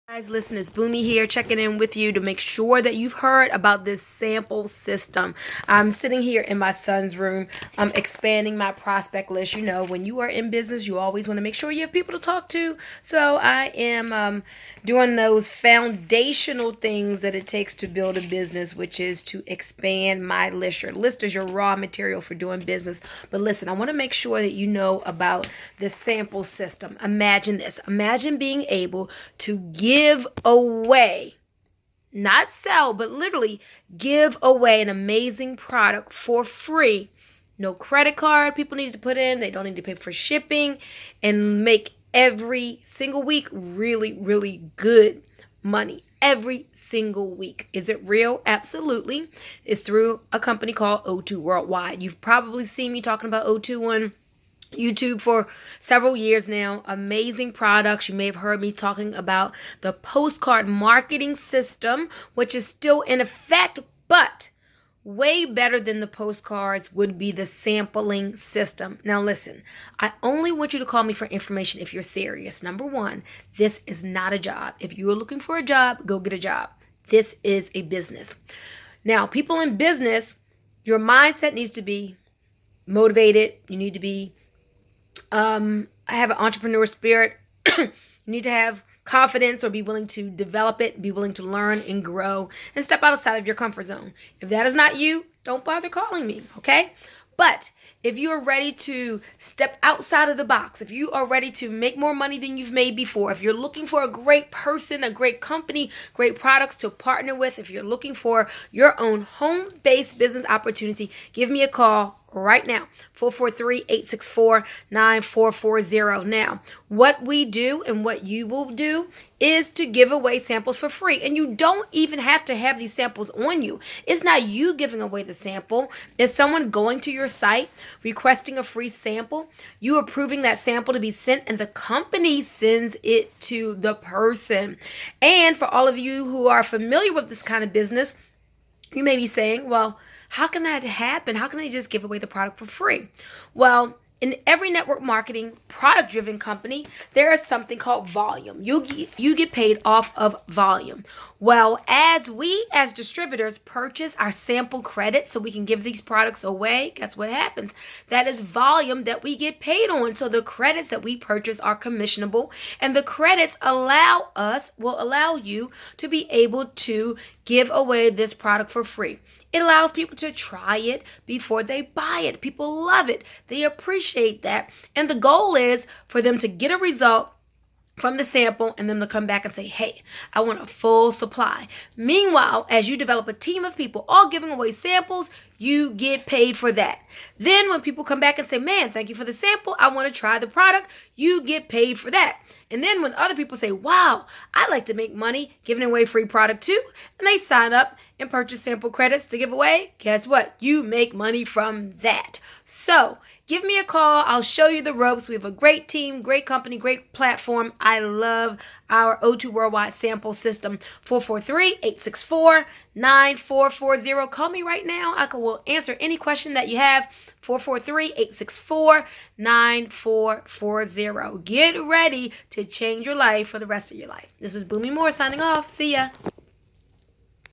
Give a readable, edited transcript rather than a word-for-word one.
Guys, listen, it's Bunmi here checking in with you to make sure that you've heard about this sample system. I'm sitting here in my son's room. I'm expanding my prospect list. You know, when you are in business, you always want to make sure you have people to talk to. So I am doing those foundational things that it takes to build a business, which is to expand my list. Your list is your raw material for doing business. But listen, I want to make sure that you know about the sample system. Imagine this. Imagine being able to give away, not sell, but literally give away an amazing product for free. No credit card people need to put in. They don't need to pay for shipping, and make every single week really, really good money. Every single week. Is it real? Absolutely. It's through a company called O2 Worldwide. You've probably seen me talking about O2 on YouTube for several years now. Amazing products. You may have heard me talking about the postcard marketing system, which is still in effect, but way better than the postcards would be the sampling system. Now listen, I only want you to call me for information if you're serious. Number one, this is not a job. If you are looking for a job, go get a job. This is a business. Now, people in business, your mindset needs to be motivated. You need to be I have an entrepreneur spirit. You need to have confidence or be willing to develop it, be willing to learn and grow and step outside of your comfort zone. If that is not you, don't bother calling me, okay? But if you are ready to step outside of the box, if you are ready to make more money than you've made before, if you're looking for a great person, a great company, great products to partner with, if you're looking for your own home-based business opportunity, give me a call right now, 443-864-9440. Now, what we do and what you will do is to give away samples for free. And you don't even have to have these samples on you. It's not you giving away the sample. It's someone going to your site, requesting a free sample, you approving that sample to be sent, and the company sends it to the person. And for all of you who are familiar with this kind of business, you may be saying, well, how can that happen? How can they just give away the product for free? Well, in every network marketing, product-driven company, there is something called volume. You get paid off of volume. Well, as we, as distributors, purchase our sample credits so we can give these products away, guess what happens? That is volume that we get paid on. So the credits that we purchase are commissionable, and the credits will allow you to be able to give away this product for free. It allows people to try it before they buy it. People love it. They appreciate that. And the goal is for them to get a result from the sample and then to come back and say, hey, I want a full supply. Meanwhile, as you develop a team of people all giving away samples, you get paid for that. Then when people come back and say, man, thank you for the sample, I want to try the product, you get paid for that. And then when other people say, wow, I'd like to make money giving away free product too, and they sign up and purchase sample credits to give away, guess what? You make money from that. So give me a call. I'll show you the ropes. We have a great team, great company, great platform. I love our O2 Worldwide sample system. 443-864-9440. Call me right now. I will answer any question that you have. 443-864-9440. Get ready to change your life for the rest of your life. This is Bunmi Moore signing off. See ya.